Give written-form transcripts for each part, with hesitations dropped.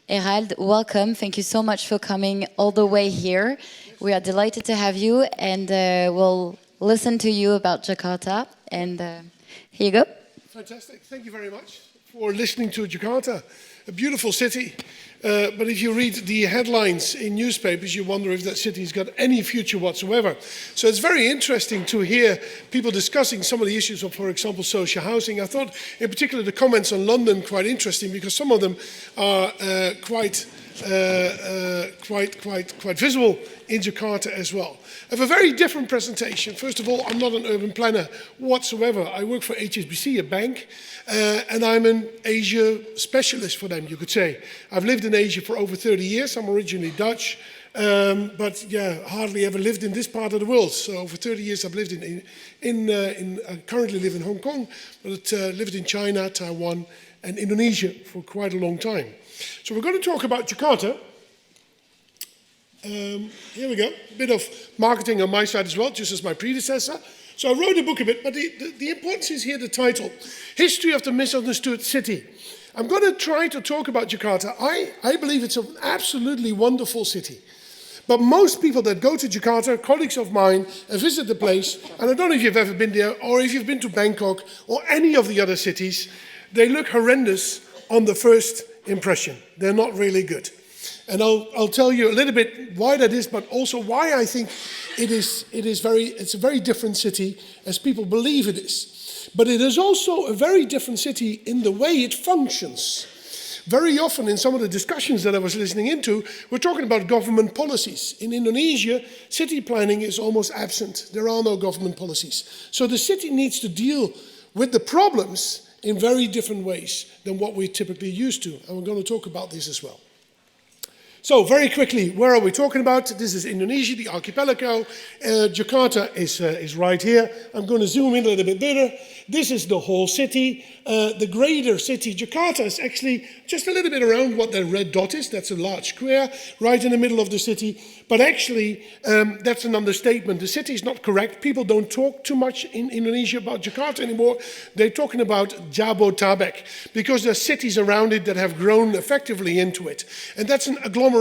Herald, welcome. Thank you so much for coming all the way here. We are delighted to have you, and we'll listen to you about Jakarta. And here you go. Fantastic. Thank you very much for listening to Jakarta, a beautiful city. But if you read the headlines in newspapers, you wonder if that city's got any future whatsoever. So it's very interesting to hear people discussing some of the issues of, for example, social housing. I thought, in particular, the comments on London quite interesting because some of them are quite visible in Jakarta as well. I have a very different presentation. First of all, I'm not an urban planner whatsoever. I work for HSBC, a bank, and I'm an Asia specialist for them, you could say. I've lived in Asia for over 30 years. I'm originally Dutch, but yeah, hardly ever lived in this part of the world. So for 30 years I've lived I currently live in Hong Kong, but lived in China, Taiwan, and Indonesia for quite a long time. So we're going to talk about Jakarta. Here we go, a bit of marketing on my side as well, just as my predecessor. So I wrote a book a bit, but the importance is here the title, History of the Misunderstood City. I'm going to try to talk about Jakarta. I believe it's an absolutely wonderful city. But most people that go to Jakarta, colleagues of mine, and visit the place, and I don't know if you've ever been there, or if you've been to Bangkok, or any of the other cities, they look horrendous on the first impression. They're not really good. And I'll tell you a little bit why that is, but also why I think it's a very different city as people believe it is. But it is also a very different city in the way it functions. Very often in some of the discussions that I was listening into, we're talking about government policies. In Indonesia, city planning is almost absent. There are no government policies. So the city needs to deal with the problems in very different ways than what we're typically used to. And we're going to talk about this as well. So very quickly, where are we talking about? This is Indonesia, the archipelago. Jakarta is right here. I'm going to zoom in a little bit better. This is the whole city. The greater city, Jakarta, is actually just a little bit around what the red dot is. That's a large square right in the middle of the city. But actually, that's an understatement. The city is not correct. People don't talk too much in Indonesia about Jakarta anymore. They're talking about Jabodetabek because there are cities around it that have grown effectively into it. And that's an agglomeration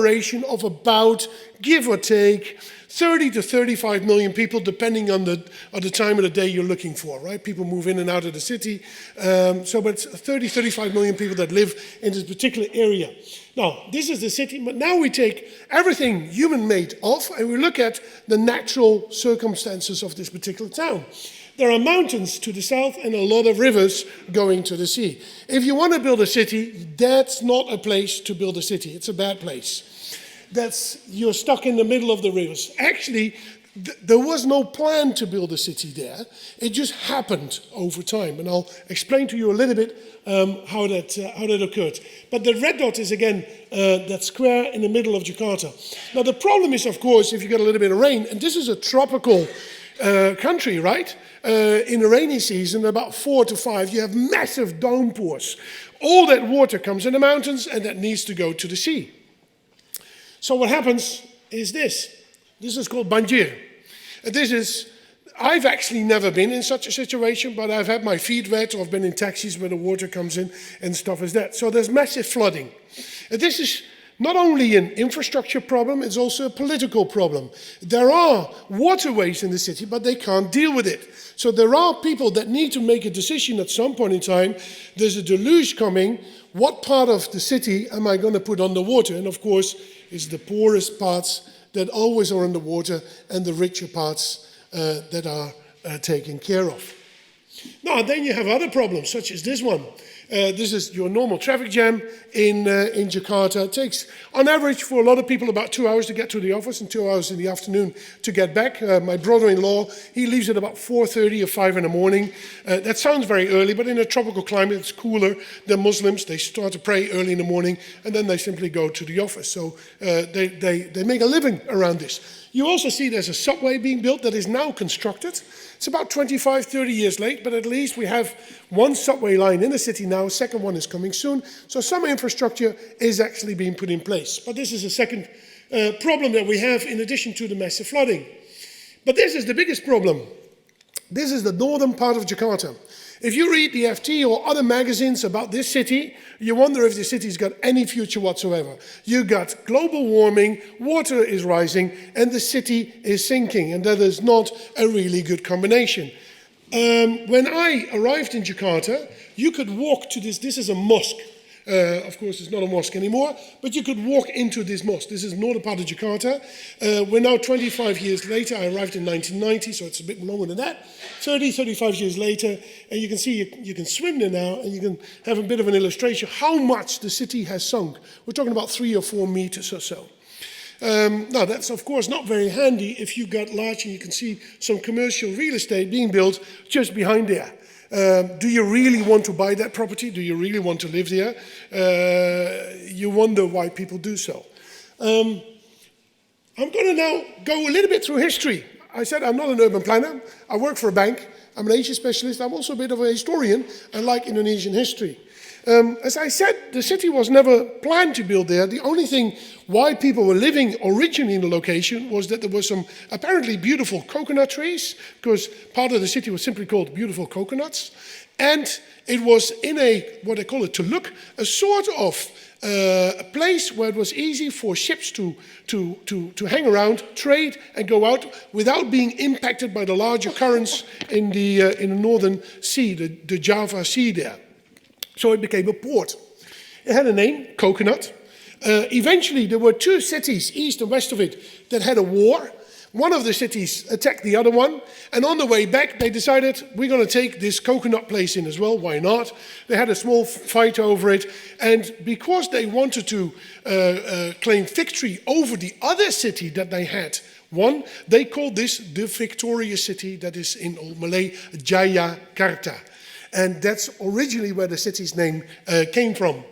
of about, give or take, 30 to 35 million people, depending on the time of the day you're looking for, right? People move in and out of the city. But 30, 35 million people that live in this particular area. Now, this is the city, but now we take everything human-made off and we look at the natural circumstances of this particular town. There are mountains to the south and a lot of rivers going to the sea. If you want to build a city, that's not a place to build a city. It's a bad place. You're stuck in the middle of the rivers. Actually, there was no plan to build a city there. It just happened over time. And I'll explain to you a little bit how that occurred. But the red dot is, again, that square in the middle of Jakarta. Now, the problem is, of course, if you get a little bit of rain, and this is a tropical country, right? In the rainy season, about 4 to 5, you have massive downpours. All that water comes in the mountains, and that needs to go to the sea. So what happens is this. This is called banjir. I've actually never been in such a situation, but I've had my feet wet, or I've been in taxis where the water comes in and stuff as that. So there's massive flooding. And this is not only an infrastructure problem, it's also a political problem. There are waterways in the city, but they can't deal with it. So there are people that need to make a decision at some point in time. There's a deluge coming. What part of the city am I going to put underwater? And of course, it's the poorest parts that always are underwater and the richer parts that are taken care of. Now, then you have other problems, such as this one. This is your normal traffic jam in Jakarta. It takes, on average, for a lot of people, about 2 hours to get to the office and 2 hours in the afternoon to get back. My brother-in-law, he leaves at about 4:30 or 5 in the morning. That sounds very early, but in a tropical climate, it's cooler. They're Muslims. They start to pray early in the morning, and then they simply go to the office. So they make a living around this. You also see there's a subway being built that is now constructed. It's about 25, 30 years late, but at least we have one subway line in the city now. A second one is coming soon. So some infrastructure is actually being put in place. But this is a second problem that we have in addition to the massive flooding. But this is the biggest problem. This is the northern part of Jakarta. If you read the FT or other magazines about this city, you wonder if the city's got any future whatsoever. You got global warming, water is rising, and the city is sinking, and that is not a really good combination. When I arrived in Jakarta, you could walk to this is a mosque. Of course, it's not a mosque anymore, but you could walk into this mosque. This is northern part of Jakarta. We're now 25 years later. I arrived in 1990, so it's a bit longer than that. 35 years later, and you can see you can swim there now, and you can have a bit of an illustration how much the city has sunk. We're talking about 3 or 4 meters or so. Now, that's of course not very handy if you got large, and you can see some commercial real estate being built just behind there. Do you really want to buy that property? Do you really want to live there? You wonder why people do so. I'm going to now go a little bit through history. I said I'm not an urban planner. I work for a bank. I'm an Asia specialist. I'm also a bit of a historian. I like Indonesian history. As I said, the city was never planned to build there. The only thing why people were living originally in the location was that there were some apparently beautiful coconut trees, because part of the city was simply called Beautiful Coconuts. And it was in what they call a tuluk, a sort of a place where it was easy for ships to hang around, trade, and go out without being impacted by the larger currents in the northern sea, the Java Sea there. So it became a port. It had a name, Coconut. Eventually, there were 2 cities, east and west of it, that had a war. One of the cities attacked the other one, and on the way back, they decided, we're going to take this Coconut place in as well, why not? They had a small fight over it, and because they wanted to claim victory over the other city that they had won, they called this the victorious city, that is in Old Malay, Jakarta. And that's originally where the city's name came from.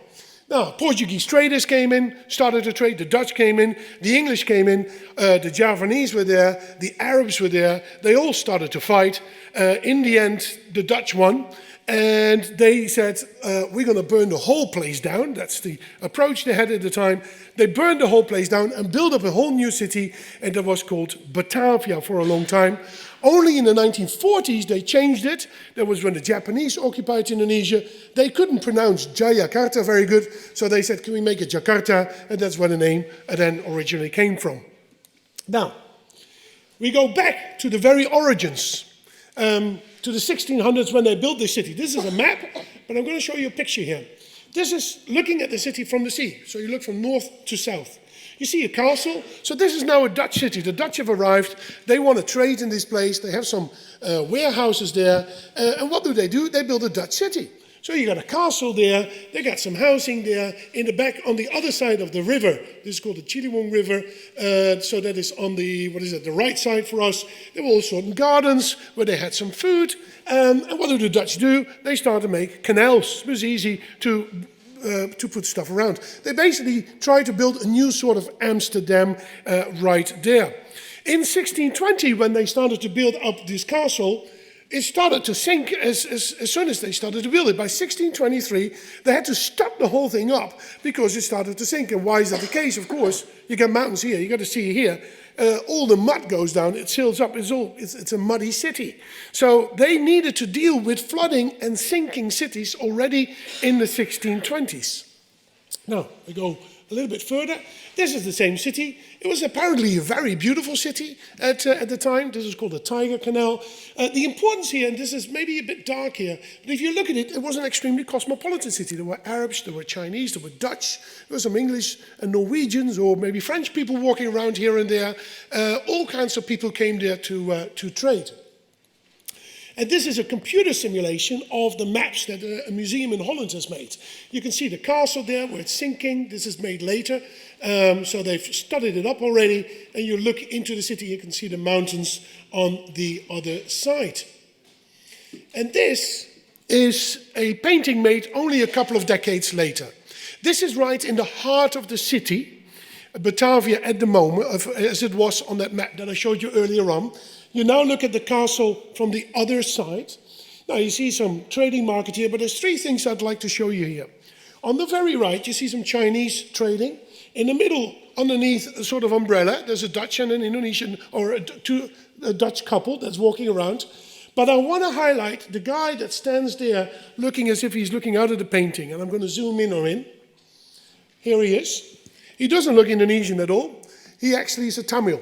Now, Portuguese traders came in, started to trade. The Dutch came in, the English came in, the Javanese were there, the Arabs were there. They all started to fight. In the end, the Dutch won. And they said, we're going to burn the whole place down. That's the approach they had at the time. They burned the whole place down and built up a whole new city, and that was called Batavia for a long time. Only in the 1940s they changed it. That was when the Japanese occupied Indonesia. They couldn't pronounce Jakarta very good, so they said, can we make it Jakarta? And that's where the name then originally came from. Now, we go back to the very origins. To the 1600s when they built this city. This is a map, but I'm going to show you a picture here. This is looking at the city from the sea. So you look from north to south. You see a castle. So this is now a Dutch city. The Dutch have arrived. They want to trade in this place. They have some warehouses there. And what do? They build a Dutch city. So you got a castle there, they got some housing there. In the back, on the other side of the river, this is called the Ciliwung River, so that is on the, the right side for us. There were also certain gardens where they had some food. And what do the Dutch do? They start to make canals. It was easy to put stuff around. They basically tried to build a new sort of Amsterdam right there. In 1620, when they started to build up this castle, it started to sink as soon as they started to build it. By 1623, they had to stop the whole thing up because it started to sink. And why is that the case? Of course, you got mountains here, you got the sea here. All the mud goes down, it sails up, it's a muddy city. So they needed to deal with flooding and sinking cities already in the 1620s. Now, we go a little bit further. This is the same city. It was apparently a very beautiful city at the time. This is called the Tiger Canal. The importance here, and this is maybe a bit dark here, but if you look at it, it was an extremely cosmopolitan city. There were Arabs, there were Chinese, there were Dutch, there were some English and Norwegians, or maybe French people walking around here and there. All kinds of people came there to trade. And this is a computer simulation of the maps that a museum in Holland has made. You can see the castle there where it's sinking. This is made later. So they've studied it up already. And you look into the city, you can see the mountains on the other side. And this is a painting made only a couple of decades later. This is right in the heart of the city, Batavia at the moment, as it was on that map that I showed you earlier on. You now look at the castle from the other side. Now you see some trading market here, but there's 3 things I'd like to show you here. On the very right, you see some Chinese trading. In the middle, underneath a sort of umbrella, there's a Dutch and an Indonesian, or a Dutch couple that's walking around. But I want to highlight the guy that stands there looking as if he's looking out of the painting. And I'm going to zoom in on him. Here he is. He doesn't look Indonesian at all. He actually is a Tamil.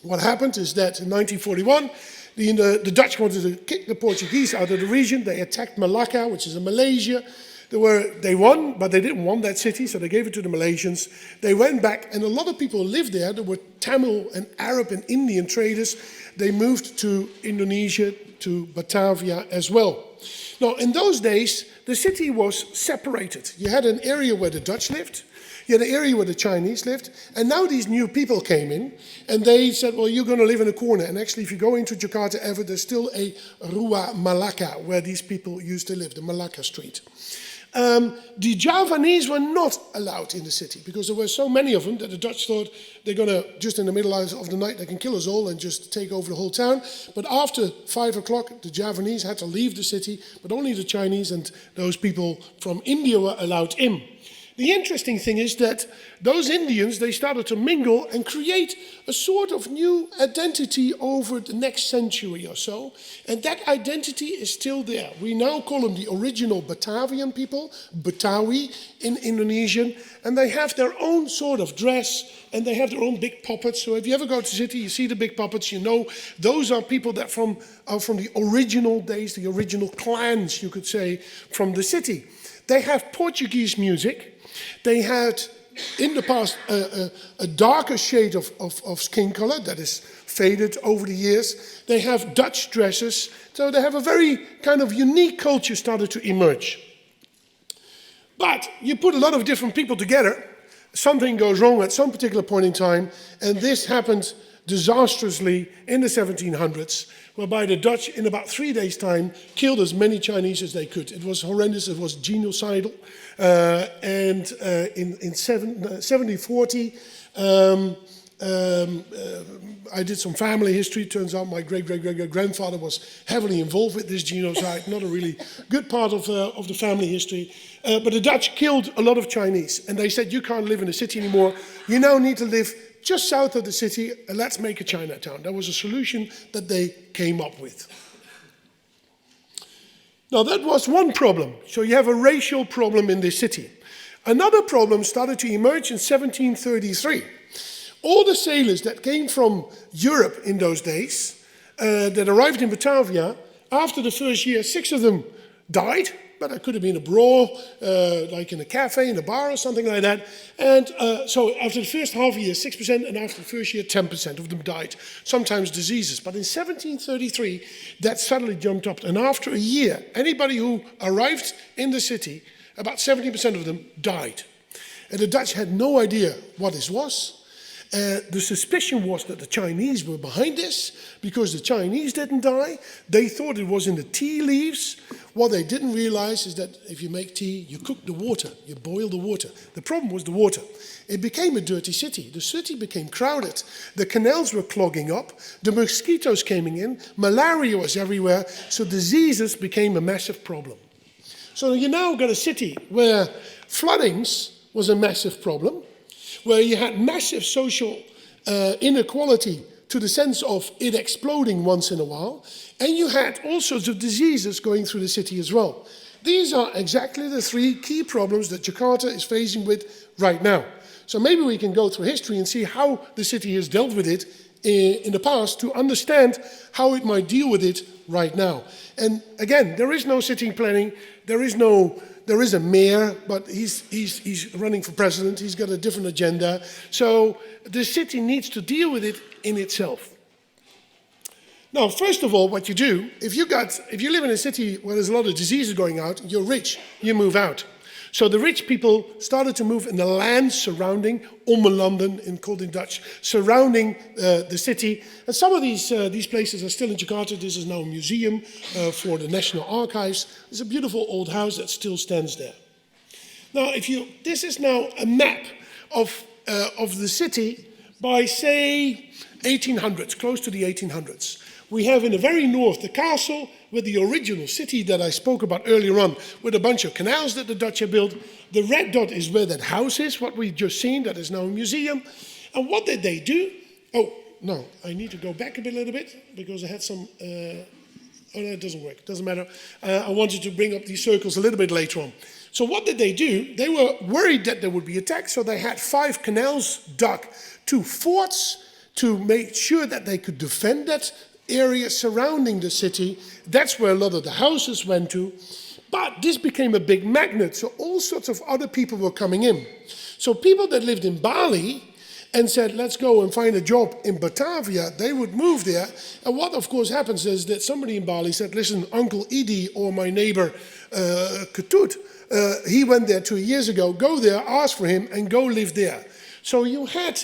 What happened is that in 1941, the Dutch wanted to kick the Portuguese out of the region. They attacked Malacca, which is in Malaysia. They won, but they didn't want that city, so they gave it to the Malaysians. They went back, and a lot of people lived there. There were Tamil and Arab and Indian traders. They moved to Indonesia, to Batavia as well. Now, in those days, the city was separated. You had an area where the Dutch lived, you had an area where the Chinese lived, and now these new people came in, and they said, well, you're going to live in a corner. And actually, if you go into Jakarta ever, there's still a Rua Malacca, where these people used to live, the Malacca Street. The Javanese were not allowed in the city because there were so many of them that the Dutch thought they're going to, just in the middle of the night, they can kill us all and just take over the whole town. But after 5 o'clock, the Javanese had to leave the city, but only the Chinese and those people from India were allowed in. The interesting thing is that those Indians, they started to mingle and create a sort of new identity over the next century or so. And that identity is still there. We now call them the original Batavian people, Betawi in Indonesian. And they have their own sort of dress and they have their own big puppets. So if you ever go to the city, you see the big puppets, you know those are people that are from the original days, the original clans, you could say, from the city. They have Portuguese music. They had, in the past, a darker shade of skin color that is faded over the years. They have Dutch dresses. So they have a very kind of unique culture started to emerge. But you put a lot of different people together, something goes wrong at some particular point in time, and this happened disastrously in the 1700s, whereby the Dutch, in about 3 days' time, killed as many Chinese as they could. It was horrendous, it was genocidal. In 1740, I did some family history. Turns out my great-great-great-grandfather was heavily involved with this genocide, not a really good part of the family history. But the Dutch killed a lot of Chinese, and they said, you can't live in the city anymore. You now need to live just south of the city, and let's make a Chinatown. That was a solution that they came up with. Now, that was one problem. So you have a racial problem in this city. Another problem started to emerge in 1733. All the sailors that came from Europe in those days, that arrived in Batavia, after the first year, 6 of them died. But it could have been a brawl, like in a cafe, in a bar or something like that. And so after the first half year, 6%, and after the first year, 10% of them died. Sometimes diseases. But in 1733, that suddenly jumped up. And after a year, anybody who arrived in the city, about 70% of them died. And the Dutch had no idea what this was. The suspicion was that the Chinese were behind this because the Chinese didn't die. They thought it was in the tea leaves. What they didn't realize is that if you make tea, you cook the water, you boil the water. The problem was the water. It became a dirty city. The city became crowded. The canals were clogging up. The mosquitoes came in. Malaria was everywhere. So diseases became a massive problem. So you now got a city where floodings was a massive problem, where you had massive social inequality to the sense of it exploding once in a while, and you had all sorts of diseases going through the city as well. These are exactly the 3 key problems that Jakarta is facing with right now. So maybe we can go through history and see how the city has dealt with it in the past to understand how it might deal with it right now. And again, there is no city planning, there is a mayor, but he's running for president. He's got a different agenda. So the city needs to deal with it in itself. Now, first of all, what you do, if you live in a city where there's a lot of diseases going out, you're rich, you move out. So the rich people started to move in the land surrounding, ommelanden, called in Dutch, surrounding the city. And some of these places are still in Jakarta. This is now a museum for the National Archives. It's a beautiful old house that still stands there. Now, this is now a map of the city by, say, 1800s, close to the 1800s. We have in the very north the castle with the original city that I spoke about earlier on, with a bunch of canals that the Dutch have built. The red dot is where that house is, what we've just seen, that is now a museum. And what did they do? Oh, no, I need to go back a little bit, because I had some Oh, no, it doesn't work. Doesn't matter. I wanted to bring up these circles a little bit later on. So what did they do? They were worried that there would be attacks, so they had 5 canals dug, 2 forts to make sure that they could defend that area surrounding the city. That's where a lot of the houses went to. But this became a big magnet, so all sorts of other people were coming in. So people that lived in Bali and said, let's go and find a job in Batavia, they would move there. And what, of course, happens is that somebody in Bali said, listen, Uncle Idi or my neighbor Ketut, he went there 2 years ago, go there, ask for him, and go live there. So you had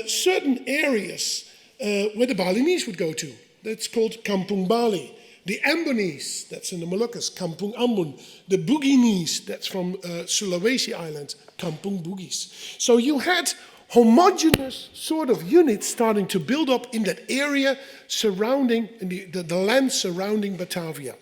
certain areas where the Balinese would go to. That's called Kampung Bali. The Ambonese, that's in the Moluccas, Kampung Ambon. The Buginese, that's from Sulawesi Island, Kampung Bugis. So you had homogeneous sort of units starting to build up in that area surrounding, the land surrounding Batavia.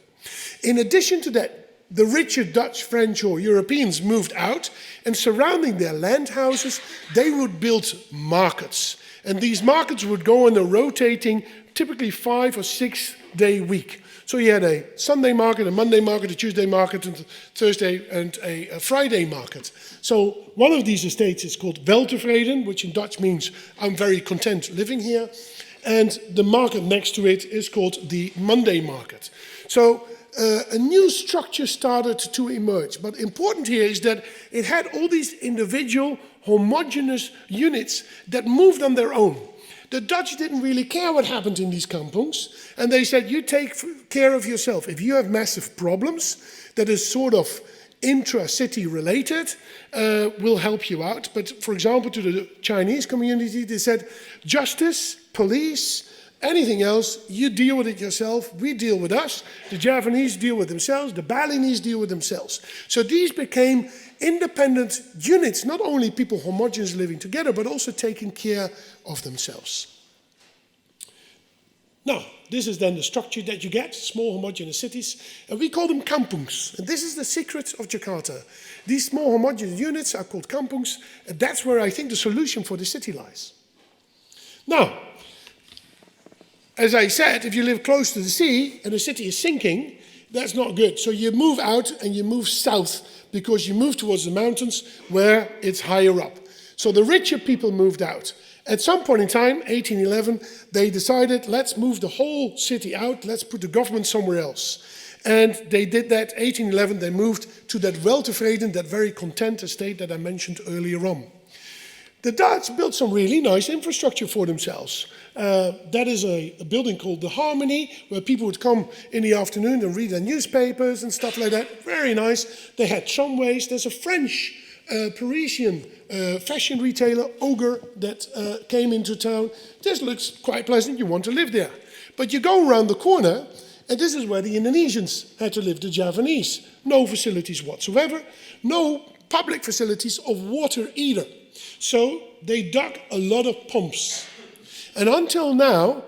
In addition to that, the richer Dutch, French, or Europeans moved out, and surrounding their land houses, they would build markets. And these markets would go on a rotating, typically 5 or 6 day week. So you had a Sunday market, a Monday market, a Tuesday market, and a Thursday and a Friday market. So one of these estates is called Weltevreden, which in Dutch means I'm very content living here. And the market next to it is called the Monday market. So a new structure started to emerge. But important here is that it had all these individual homogeneous units that moved on their own. The Dutch didn't really care what happened in these kampungs, and they said, you take care of yourself. If you have massive problems that is sort of intra-city related, we'll help you out. But for example, to the Chinese community, they said, justice, police, anything else, you deal with it yourself, we deal with us. The Javanese deal with themselves, the Balinese deal with themselves. So these became independent units, not only people homogeneous living together, but also taking care of themselves. Now, this is then the structure that you get, small homogeneous cities, and we call them kampungs. And this is the secret of Jakarta. These small homogeneous units are called kampungs, and that's where I think the solution for the city lies. Now, as I said, if you live close to the sea and the city is sinking, that's not good. So you move out and you move south because you move towards the mountains where it's higher up. So the richer people moved out. At some point in time, 1811, they decided, let's move the whole city out, let's put the government somewhere else. And they did that, 1811, they moved to that Weltevreden, that very content estate that I mentioned earlier on. The Dutch built some really nice infrastructure for themselves. That is a building called the Harmony, where people would come in the afternoon and read their newspapers and stuff like that. Very nice. They had tramways. There's a French, Parisian fashion retailer, Ogre, that came into town. This looks quite pleasant. You want to live there. But you go around the corner, and this is where the Indonesians had to live, the Javanese. No facilities whatsoever. No public facilities of water either. So they dug a lot of pumps. And until now,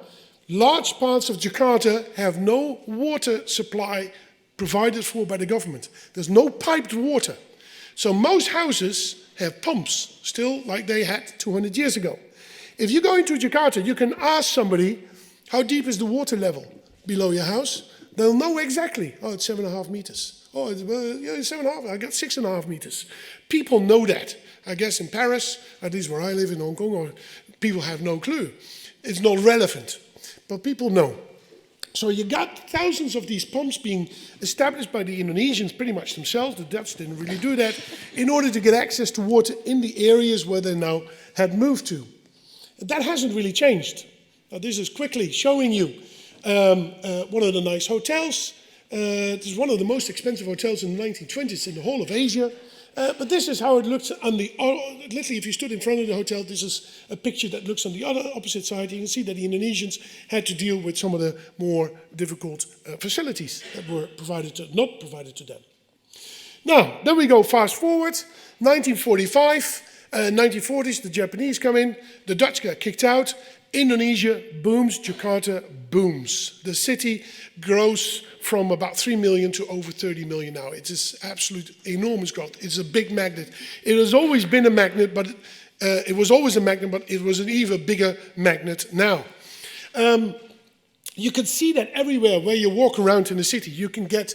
large parts of Jakarta have no water supply provided for by the government. There's no piped water. So most houses have pumps, still like they had 200 years ago. If you go into Jakarta, you can ask somebody, how deep is the water level below your house? They'll know exactly. Oh, it's 7.5 meters. Oh, it's 7.5, I got 6.5 meters. People know that. I guess in Paris, at least where I live in Hong Kong, or people have no clue. It's not relevant, but people know. So you got thousands of these pumps being established by the Indonesians pretty much themselves. The Dutch didn't really do that, in order to get access to water in the areas where they now had moved to. That hasn't really changed. Now this is quickly showing you one of the nice hotels. This is one of the most expensive hotels in the 1920s in the whole of Asia. But this is how it looks on the, literally if you stood in front of the hotel, this is a picture that looks on the other opposite side. You can see that the Indonesians had to deal with some of the more difficult facilities that were not provided to them. Now, then we go fast forward, 1945, 1940s, the Japanese come in, the Dutch get kicked out, Indonesia booms, Jakarta booms. The city grows from about 3 million to over 30 million now. It is absolute enormous growth. It's a big magnet. It has always been a magnet, but it was always a magnet, but it was an even bigger magnet now. you can see that everywhere where you walk around in the city, you can get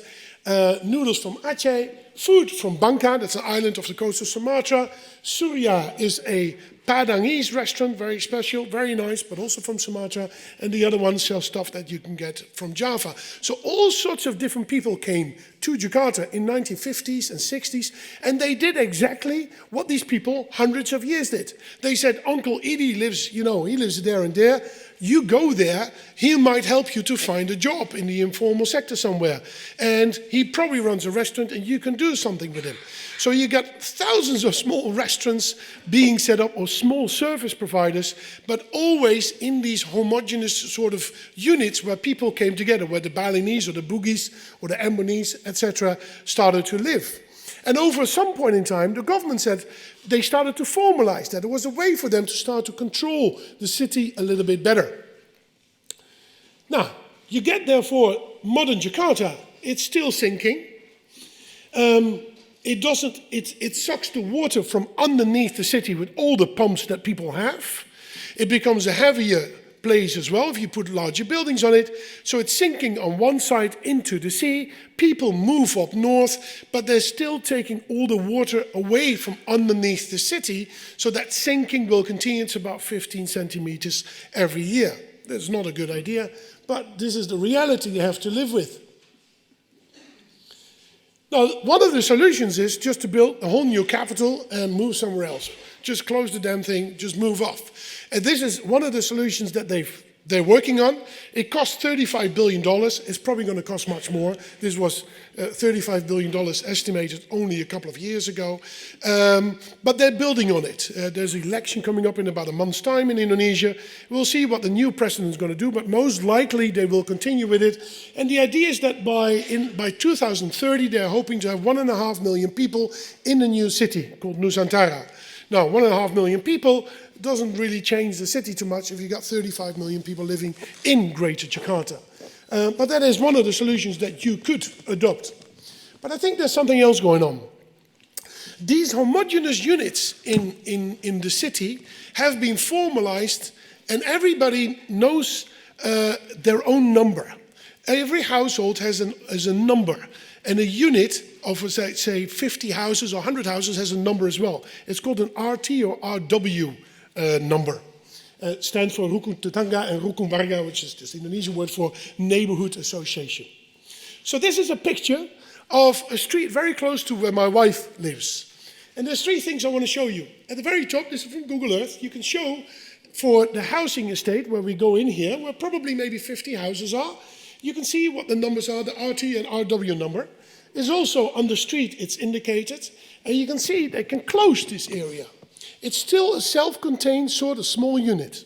noodles from Aceh, food from Bangka, that's an island off the coast of Sumatra. Surya is a Padangese restaurant, very special, very nice, but also from Sumatra. And the other ones sell stuff that you can get from Java. So all sorts of different people came to Jakarta in 1950s and 60s, and they did exactly what these people hundreds of years did. They said, Uncle Edie lives, you know, he lives there and there. You go there, he might help you to find a job in the informal sector somewhere. And he probably runs a restaurant and you can do something with him. So you got thousands of small restaurants being set up, or small service providers, but always in these homogeneous sort of units where people came together, where the Balinese or the Bugis or the Ambonese, etc., started to live. And over some point in time, the government said they started to formalize that. It was a way for them to start to control the city a little bit better. Now, you get therefore modern Jakarta, it's still sinking. It sucks the water from underneath the city with all the pumps that people have. It becomes a heavier place as well if you put larger buildings on it. So it's sinking on one side into the sea. People move up north, but they're still taking all the water away from underneath the city. So that sinking will continue to about 15 centimeters every year. That's not a good idea, but this is the reality you have to live with. Now, one of the solutions is just to build a whole new capital and move somewhere else. Just close the damn thing, just move off. And this is one of the solutions that they're working on. It costs $35 billion. It's probably going to cost much more. This was $35 billion estimated only a couple of years ago. But they're building on it. There's an election coming up in about a month's time in Indonesia. We'll see what the new president is going to do, but most likely they will continue with it. And the idea is that by 2030, they're hoping to have 1.5 million people in the new city called Nusantara. Now, 1.5 million people doesn't really change the city too much if you got 35 million people living in Greater Jakarta. But that is one of the solutions that you could adopt. But I think there's something else going on. These homogeneous units in the city have been formalized, and everybody knows their own number. Every household has a number, and a unit of, say 50 houses or 100 houses has a number as well. It's called an RT or RW number. It stands for Rukun Tetangga and Rukun Warga, which is just the Indonesian word for neighborhood association. So this is a picture of a street very close to where my wife lives. And there's three things I want to show you. At the very top, this is from Google Earth, you can show for the housing estate where we go in here, where probably maybe 50 houses are, you can see what the numbers are, the RT and RW number. Is also on the street, it's indicated, and you can see they can close this area. It's still a self-contained sort of small unit.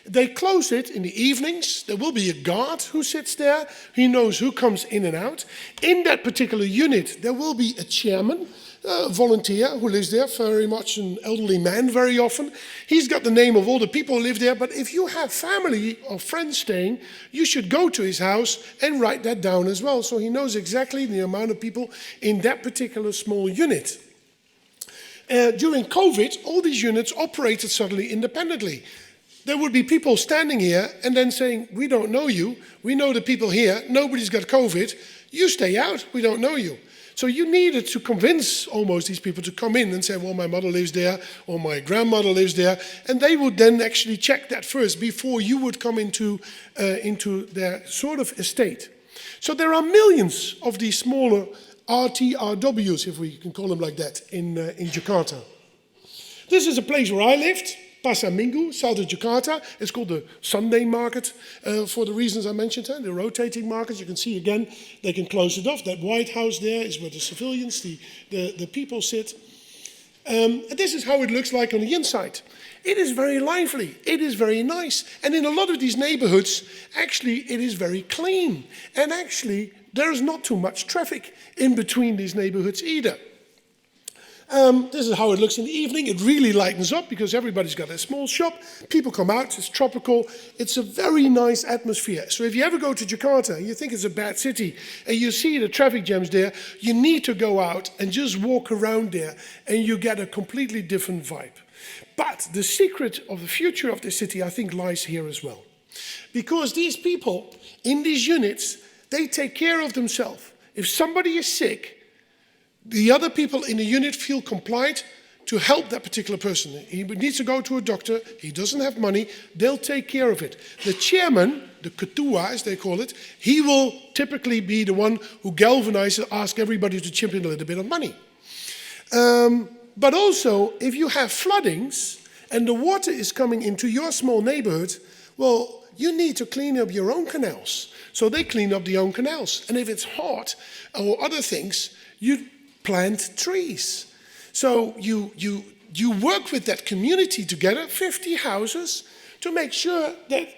They close it in the evenings. There will be a guard who sits there. He knows who comes in and out. In that particular unit, there will be a chairman, a volunteer who lives there, very much an elderly man very often. He's got the name of all the people who live there, but if you have family or friends staying, you should go to his house and write that down as well, so he knows exactly the amount of people in that particular small unit. During COVID, all these units operated suddenly independently. There would be people standing here and then saying, we don't know you, we know the people here, nobody's got COVID, you stay out, we don't know you. So you needed to convince almost these people to come in and say, well, my mother lives there, or my grandmother lives there, and they would then actually check that first before you would come into their sort of estate. So there are millions of these smaller RTRWs, if we can call them like that, in Jakarta. This is a place where I lived, Pasar Minggu, south of Jakarta. It's called the Sunday market for the reasons I mentioned, the rotating markets. You can see again, they can close it off. That White House there is where the civilians, the people sit. And this is how it looks like on the inside. It is very lively, it is very nice. And in a lot of these neighborhoods, actually, it is very clean. And actually, there's not too much traffic in between these neighborhoods either. This is how it looks in the evening. It really lightens up because everybody's got a small shop. People come out, it's tropical. It's a very nice atmosphere. So if you ever go to Jakarta and you think it's a bad city and you see the traffic jams there, you need to go out and just walk around there and you get a completely different vibe. But the secret of the future of the city, I think, lies here as well. Because these people in these units, they take care of themselves. If somebody is sick, the other people in the unit feel compliant to help that particular person. He needs to go to a doctor, he doesn't have money, they'll take care of it. The chairman, the ketua as they call it, he will typically be the one who galvanizes, asks everybody to chip in a little bit of money. But also, if you have floodings and the water is coming into your small neighborhood, well, you need to clean up your own canals. So they clean up their own canals. And if it's hot or other things, you plant trees. So you work with that community together, 50 houses, to make sure that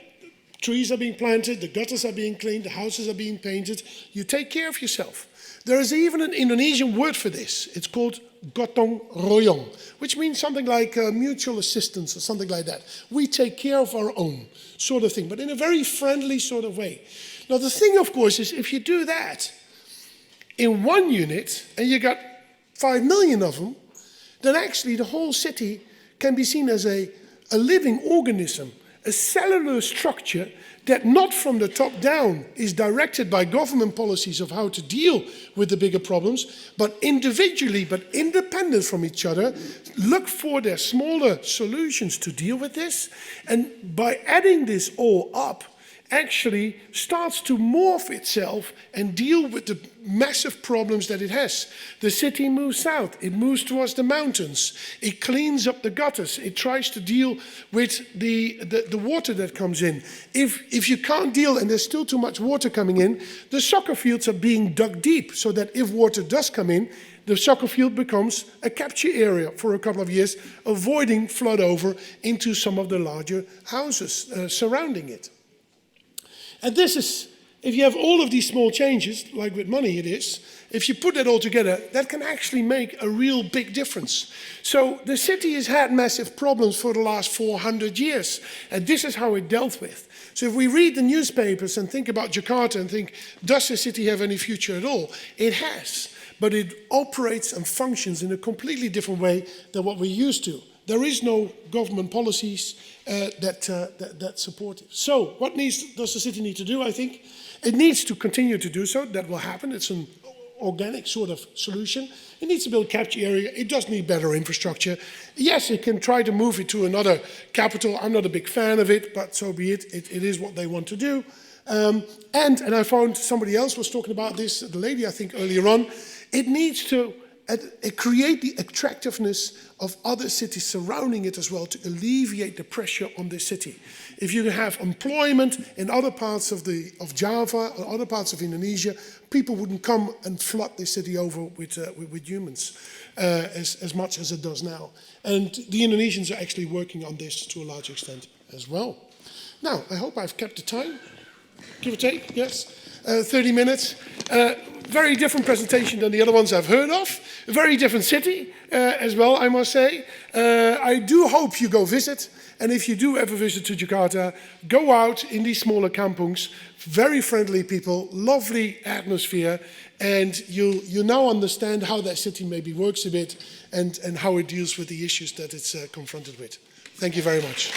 trees are being planted, the gutters are being cleaned, the houses are being painted. You take care of yourself. There is even an Indonesian word for this. It's called gotong royong, which means something like mutual assistance or something like that. We take care of our own sort of thing, but in a very friendly sort of way. Now the thing, of course, is if you do that in one unit and you got 5 million of them, then actually the whole city can be seen as a living organism, a cellular structure that not from the top down is directed by government policies of how to deal with the bigger problems, but individually, but independent from each other, look for their smaller solutions to deal with this. And by adding this all up, actually starts to morph itself and deal with the massive problems that it has. The city moves south, it moves towards the mountains, it cleans up the gutters, it tries to deal with the water that comes in. If you can't deal and there's still too much water coming in, the soccer fields are being dug deep so that if water does come in, the soccer field becomes a capture area for a couple of years, avoiding flood over into some of the larger houses surrounding it. And this is, if you have all of these small changes, like with money it is, if you put that all together, that can actually make a real big difference. So the city has had massive problems for the last 400 years, and this is how it dealt with. So if we read the newspapers and think about Jakarta and think, does the city have any future at all? It has, but it operates and functions in a completely different way than what we're used to. There is no government policies that support it. So what does the city need to do, I think? It needs to continue to do so. That will happen. It's an organic sort of solution. It needs to build capture area. It does need better infrastructure. Yes, it can try to move it to another capital. I'm not a big fan of it, but so be it. It is what they want to do. And I found somebody else was talking about this, the lady I think earlier on. It needs to create the attractiveness of other cities surrounding it as well to alleviate the pressure on the city. If you have employment in other parts of Java or other parts of Indonesia, people wouldn't come and flood the city over with humans as much as it does now. And the Indonesians are actually working on this to a large extent as well. Now, I hope I've kept the time, give or take, yes, 30 minutes. Very different presentation than the other ones I've heard of. A very different city as well, I must say. I do hope you go visit. And if you do ever visit to Jakarta, go out in these smaller kampungs. Very friendly people, lovely atmosphere. And you now understand how that city maybe works a bit and how it deals with the issues that it's confronted with. Thank you very much.